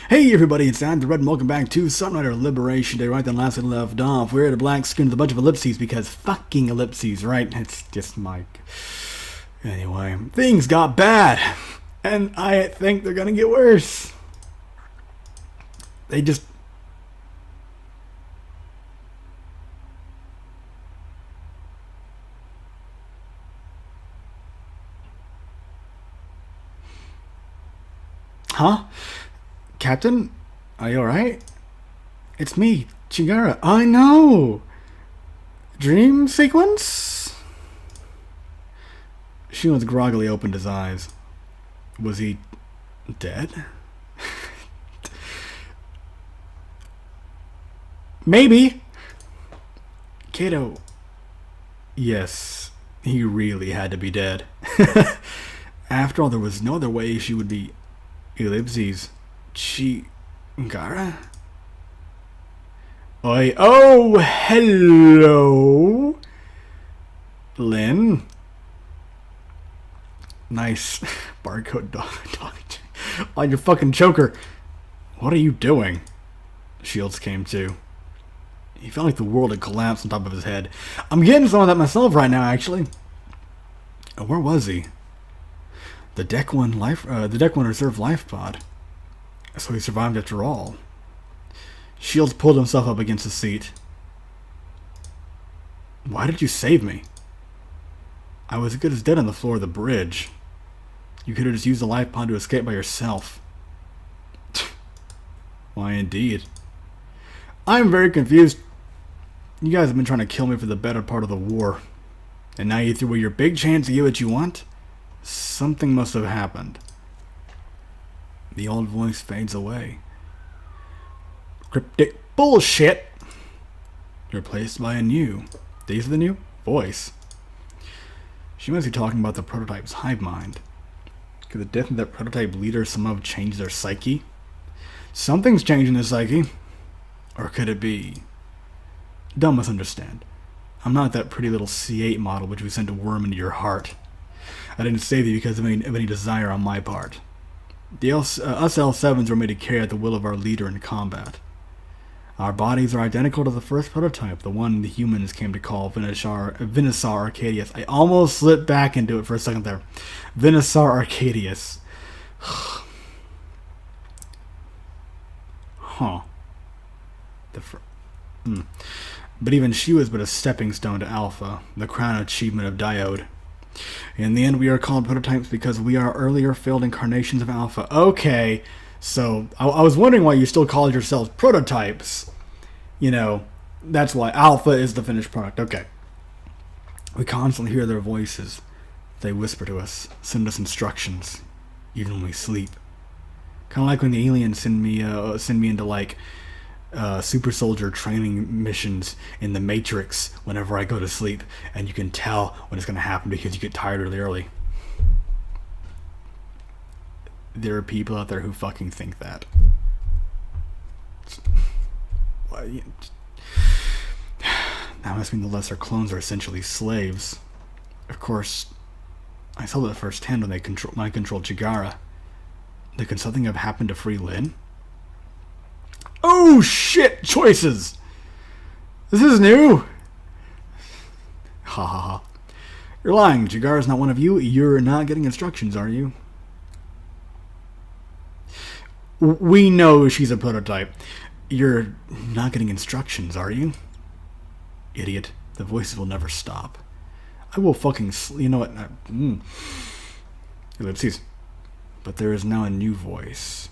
Hey everybody, it's Ad the Red and welcome back to Sunrider Liberation Day. Right then, last we left off, we're at a blank screen with a bunch of ellipses because fucking ellipses, right? It's just Mike. Anyway, things got bad, and I think they're gonna get worse. They just... Huh? Captain? Are you alright? It's me, Chigara. I know! Dream sequence? Shion's groggily opened his eyes. Was he dead? Maybe! Kato. Yes, he really had to be dead. After all, there was no other way she would be... Ellipses. Chigara? Oi. Oh, hello! Lynn? Nice. Barcode dog. On your fucking choker. What are you doing? Shields came to. He felt like the world had collapsed on top of his head. I'm getting some of that myself right now, actually. Where was he? The Deck One reserve life pod. So he survived after all. Shields pulled himself up against the seat. Why did you save me? I was as good as dead on the floor of the bridge. You could have just used the life pod to escape by yourself. Why indeed. I'm very confused. You guys have been trying to kill me for the better part of the war. And now you threw away your big chance to get what you want? Something must have happened. The old voice fades away. Cryptic bullshit! Replaced by a new. These are the new voice. She must be talking about the prototype's hive mind. Could the death of that prototype leader somehow have changed their psyche? Something's changing their psyche. Or could it be... Don't misunderstand. I'm not that pretty little C8 model which we sent to worm into your heart. I didn't save you because of any desire on my part. Us L7s were made to carry out the will of our leader in combat. Our bodies are identical to the first prototype, the one the humans came to call Venusaur Arcadius. I almost slipped back into it for a second there. Venusaur Arcadius. Huh. But even she was but a stepping stone to Alpha, the crown achievement of Diode. In the end, we are called prototypes because we are earlier failed incarnations of Alpha. Okay, so I was wondering why you still called yourselves prototypes. You know, that's why Alpha is the finished product. Okay. We constantly hear their voices. They whisper to us, send us instructions, even when we sleep. Kind of like when the aliens send me into like super soldier training missions in the Matrix whenever I go to sleep, and you can tell when it's going to happen because you get tired really early. There are people out there who fucking think that. That must mean the lesser clones are essentially slaves. Of course, I saw that firsthand when they controlled Chigara. Could something have happened to free Lynn? Oh shit! Choices! This is new! Ha ha ha. You're lying. Chigara's not one of you. You're not getting instructions, are you? We know she's a prototype. You're not getting instructions, are you? Idiot. The voices will never stop. I will fucking... You know what? Ellipses. But there is now a new voice.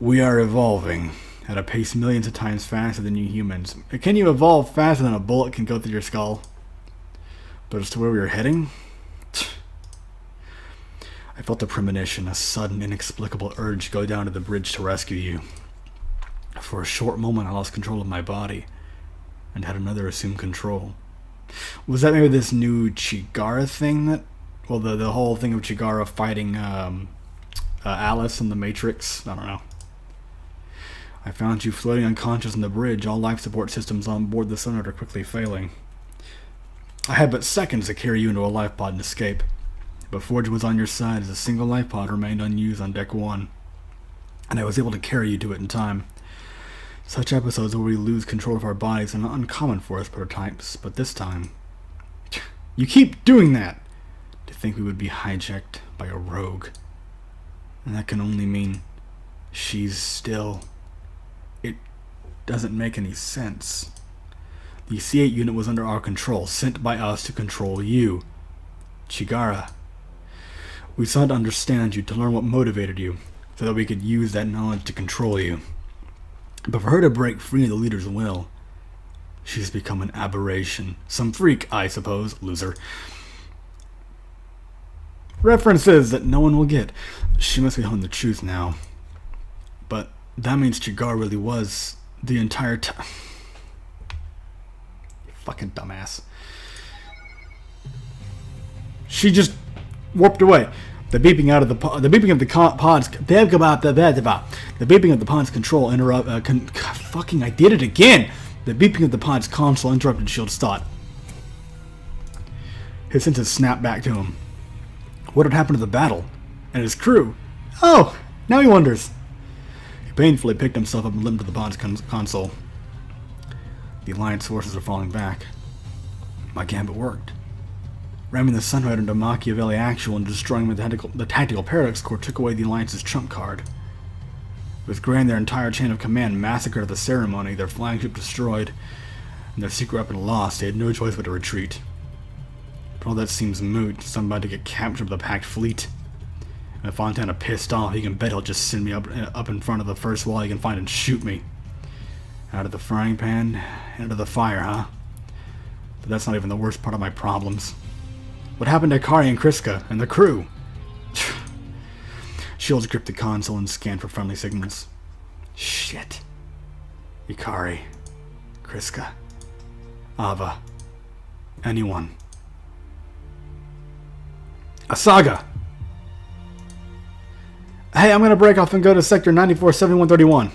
We are evolving at a pace millions of times faster than you humans. Can you evolve faster than a bullet can go through your skull? But as to where we are heading... I felt a premonition, a sudden, inexplicable urge to go down to the bridge to rescue you. For a short moment, I lost control of my body, and had another assume control. Was that maybe this new Chigara thing that... Well, the whole thing of Chigara fighting Alice in the Matrix? I don't know. I found you floating unconscious on the bridge, all life support systems on board the Sunrider quickly failing. I had but seconds to carry you into a life pod and escape. But Forge was on your side as a single life pod remained unused on Deck 1. and I was able to carry you to it in time. Such episodes where we lose control of our bodies are not uncommon for us prototypes, but this time... You keep doing that! To think we would be hijacked by a rogue. And that can only mean she's still... It doesn't make any sense. The C8 unit was under our control, sent by us to control you. Chigara. We sought to understand you, to learn what motivated you, so that we could use that knowledge to control you. But for her to break free of the leader's will, she's become an aberration. Some freak, I suppose. Loser. References that no one will get. She must be telling the truth now. But that means Chigara really was the entire time. You fucking dumbass. She just warped away. The beeping out of the beeping of the pod's the beeping of the pod's control fucking I did it again. The beeping of the pod's console interrupted Shield's thought. His senses snapped back to him. What had happened to the battle and his crew? Oh, now he wonders. He painfully picked himself up and limped to the pod's console. The Alliance forces are falling back. My gambit worked. Ramming the Sunrider into Machiavelli Actual and destroying the Tactical Paradox Core took away the Alliance's trump card. With Gray and their entire chain of command massacred at the ceremony, their flagship destroyed, and their secret weapon lost, they had no choice but to retreat. But all that seems moot. Somebody to get captured by the packed fleet. And if Fontana pissed off, he can bet he'll just send me up in front of the first wall he can find and shoot me. Out of the frying pan, into the fire, huh? But that's not even the worst part of my problems. What happened to Ikari and Kriska and the crew? Shields gripped the console and scanned for friendly signals. Shit. Ikari. Kriska. Ava. Anyone. Asaga! Hey, I'm gonna break off and go to Sector 947131.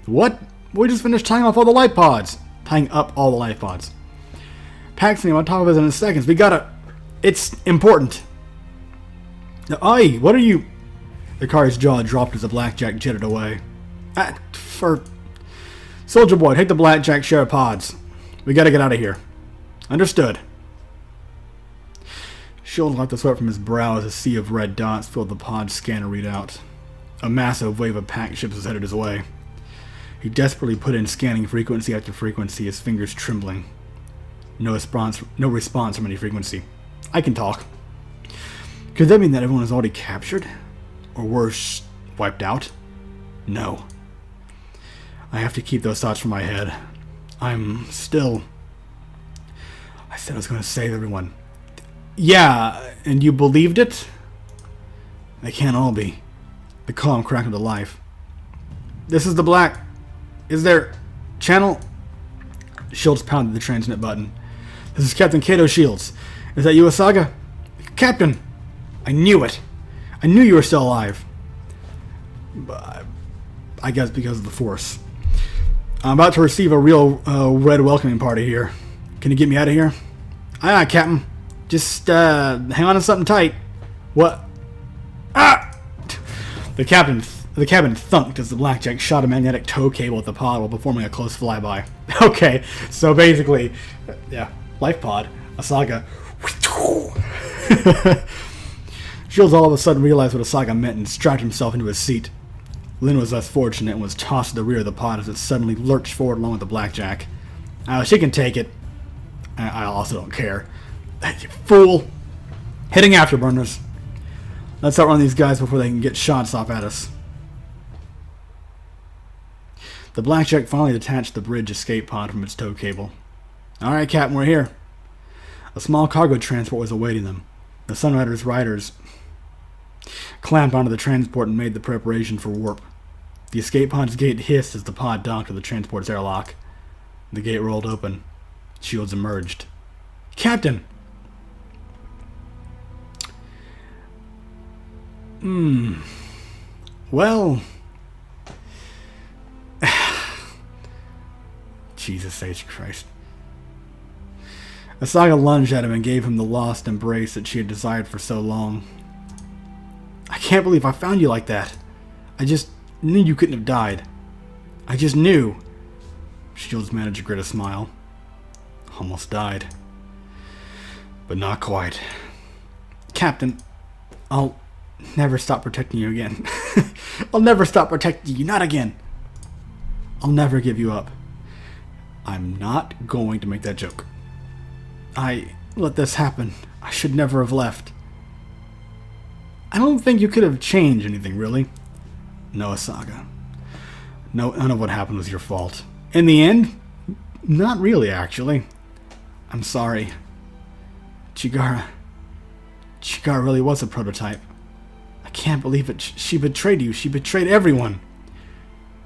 What? We just finished tying off all the life pods. Tying up all the life pods. Paxton on top of us in seconds. We gotta... It's important. Aye, what are you... Ikari's jaw dropped as the blackjack jetted away. Soldier boy, take the blackjack share pods. We gotta get out of here. Understood. Shield wiped the sweat from his brow as a sea of red dots filled the pod scanner readout. A massive wave of packed ships was headed his way. He desperately put in scanning frequency after frequency, his fingers trembling. No response from any frequency. I can talk. Could that mean that everyone is already captured? Or worse, wiped out? No. I have to keep those thoughts from my head. I'm still... I said I was going to save everyone. Yeah, and you believed it? They can't all be. The calm cracked into life. This is the Black... Is there... Channel... Shields pounded the transmit button. This is Captain Kato Shields. Is that you, Asaga? Captain! I knew it! I knew you were still alive. But I guess because of the Force. I'm about to receive a real red welcoming party here. Can you get me out of here? Aye, aye, Captain. Just hang on to something tight. What? Ah! The cabin thunked as the blackjack shot a magnetic tow cable at the pod while performing a close flyby. Okay, so basically, yeah, life pod, Asaga. Shields all of a sudden realized what Asaga meant and strapped himself into his seat. Lynn was less fortunate and was tossed to the rear of the pod as it suddenly lurched forward along with the blackjack. She can take it. I also don't care. You fool! Hitting afterburners. Let's outrun these guys before they can get shots off at us. The blackjack finally detached the bridge escape pod from its tow cable. Alright, Captain, we're here. A small cargo transport was awaiting them. The Sunrider's riders clamped onto the transport and made the preparation for warp. The escape pod's gate hissed as the pod docked with the transport's airlock. The gate rolled open. Shields emerged. Captain! Well... Jesus H. Christ. Asaga lunged at him and gave him the lost embrace that she had desired for so long. I can't believe I found you like that. Knew you couldn't have died. I just knew. Shields managed to grit a smile. Almost died. But not quite. Captain, I'll never stop protecting you again. I'll never stop protecting you. Not again. I'll never give you up. I'm not going to make that joke. I let this happen. I should never have left. I don't think you could have changed anything, really. No, Asaga. No, none of what happened was your fault. In the end, not really, actually. I'm sorry. Chigara really was a prototype. I can't believe it. She betrayed you. She betrayed everyone.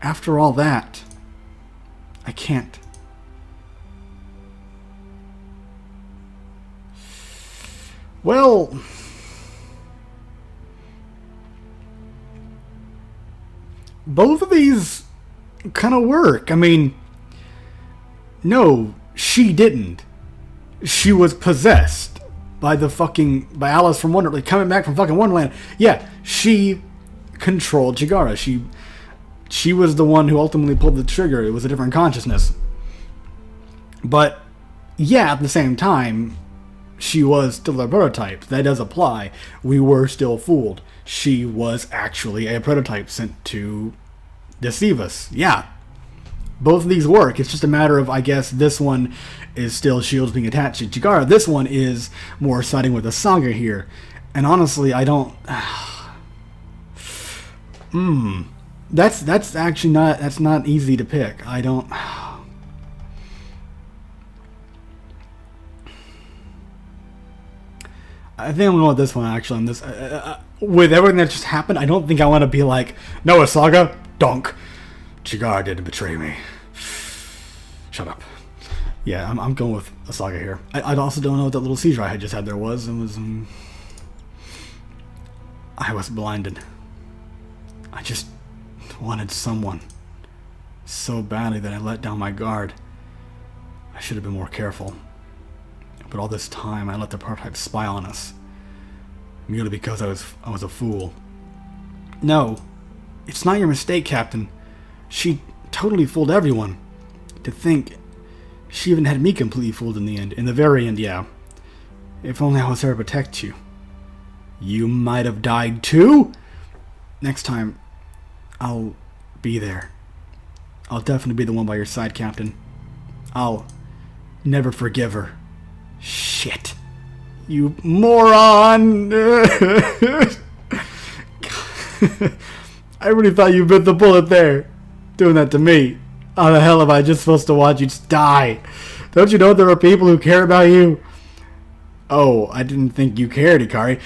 After all that, I can't. Well, both of these kind of work. I mean, no, she didn't. She was possessed by by Alice from Wonderland, coming back from fucking Wonderland. Yeah, she controlled Chigara. She was the one who ultimately pulled the trigger. It was a different consciousness. But yeah, at the same time, she was still a prototype. That does apply. We were still fooled. She was actually a prototype sent to deceive us. Yeah. Both of these work. It's just a matter of, I guess, this one is still Shields being attached to Chigara. This one is more siding with Asaga here. And honestly, I don't... That's actually not... That's not easy to pick. I don't... I think I'm going with this one, actually. On this, with everything that just happened, I don't think I want to be like, no, Asaga, donk. Chigara didn't betray me. Shut up. Yeah, I'm going with Asaga here. I also don't know what that little seizure I had just had there was. It was... I was blinded. I just wanted someone so badly that I let down my guard. I should have been more careful. But all this time, I let the prototype spy on us. Merely because I was a fool. No, it's not your mistake, Captain. She totally fooled everyone. To think, she even had me completely fooled in the end. In the very end, yeah. If only I was there to protect you. You might have died too? Next time, I'll be there. I'll definitely be the one by your side, Captain. I'll never forgive her. Shit. You moron! I really thought you bit the bullet there. Doing that to me. How the hell am I just supposed to watch you just die? Don't you know there are people who care about you? Oh, I didn't think you cared, Ikari.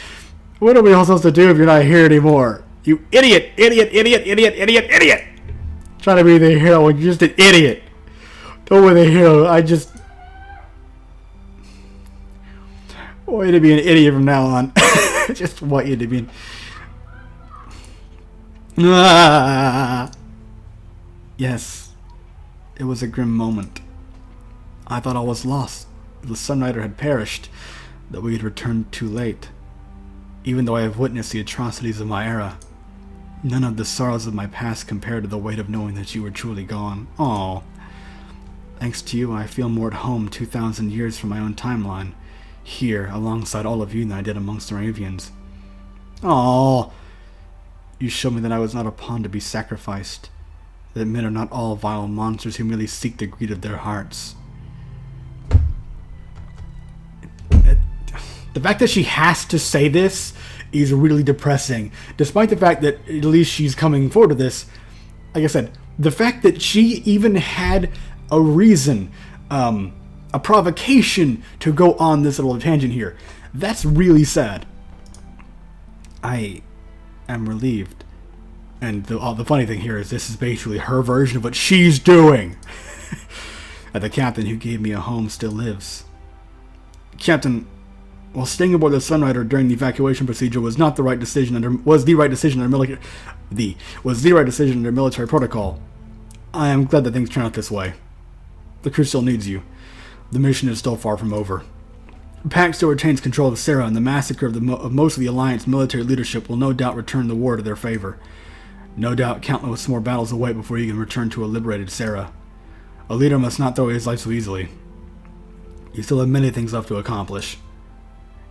What are we all supposed to do if you're not here anymore? You idiot! Idiot! Idiot! Idiot! Idiot! Idiot! Trying to be the hero when you're just an idiot. Don't be the hero. I just... want you to be an idiot from now on. Just want you to be... Yes. It was a grim moment. I thought all was lost. The Sunrider had perished. That we had returned too late. Even though I have witnessed the atrocities of my era, none of the sorrows of my past compared to the weight of knowing that you were truly gone. Aww. Thanks to you, I feel more at home 2,000 years from my own timeline. Here, alongside all of you than I did amongst the Moravians. Aww. You showed me that I was not a pawn to be sacrificed. That men are not all vile monsters who merely seek the greed of their hearts. The fact that she has to say this is really depressing. Despite the fact that at least she's coming forward to this. Like I said, the fact that she even had a reason, a provocation to go on this little tangent here. That's really sad. I am relieved. And the funny thing here is this is basically her version of what she's doing. And the captain who gave me a home still lives. Captain, while staying aboard the Sunrider during the evacuation procedure was the right decision under military protocol. I am glad that things turned out this way. The crew still needs you. The mission is still far from over. Pax still retains control of Sarah, and the massacre of most of the Alliance military leadership will no doubt return the war to their favor. No doubt countless more battles await before you can return to a liberated Sarah. A leader must not throw away his life so easily. You still have many things left to accomplish.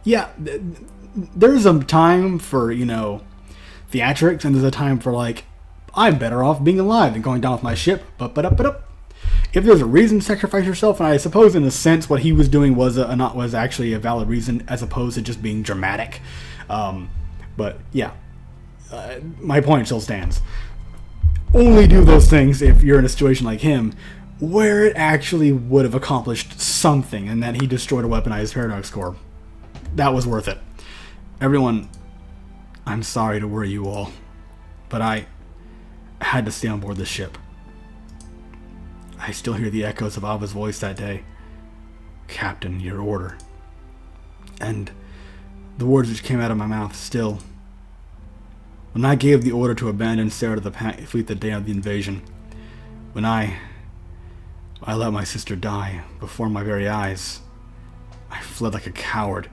Yeah, there's a time for, theatrics, and there's a time for, I'm better off being alive than going down with my ship. But if there's a reason to sacrifice yourself, and I suppose in a sense what he was doing was actually a valid reason as opposed to just being dramatic. But yeah, my point still stands. Only do those things if you're in a situation like him, where it actually would have accomplished something, and that he destroyed a weaponized Paradox Core. That was worth it. Everyone, I'm sorry to worry you all, but I had to stay on board the ship. I still hear the echoes of Ava's voice that day. Captain, your order. And the words which came out of my mouth still. When I gave the order to abandon Sarah to the fleet the day of the invasion, when I let my sister die before my very eyes, I fled like a coward,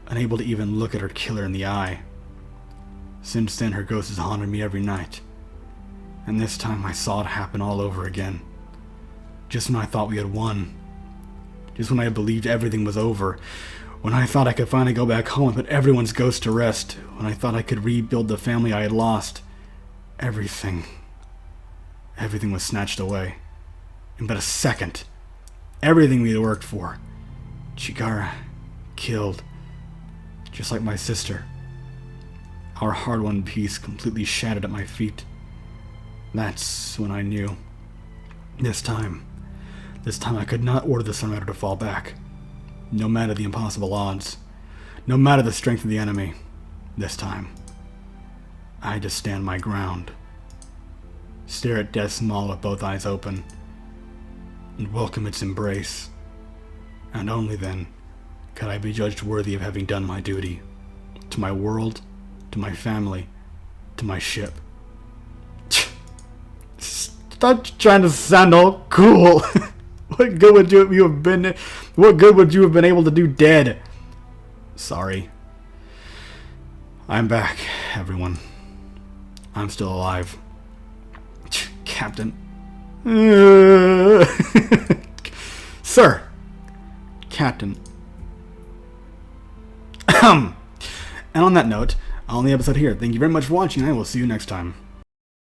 unable to even look at her killer in the eye. Since then, her ghost has haunted me every night, and this time I saw it happen all over again. Just when I thought we had won, just when I believed everything was over, when I thought I could finally go back home and put everyone's ghost to rest, when I thought I could rebuild the family I had lost, everything was snatched away. In but a second, everything we had worked for, Chigara killed, just like my sister. Our hard-won peace completely shattered at my feet. That's when I knew. This time I could not order the Sunrider to fall back. No matter the impossible odds, no matter the strength of the enemy, this time, I had to stand my ground, stare at death's maw with both eyes open, and welcome its embrace. And only then could I be judged worthy of having done my duty, to my world, to my family, to my ship. Stop trying to sound all cool. What good would you have been? What good would you have been able to do dead? Sorry. I'm back, everyone. I'm still alive. Captain. Sir. Captain. And on that note, I'll end the episode here. Thank you very much for watching, and I will see you next time.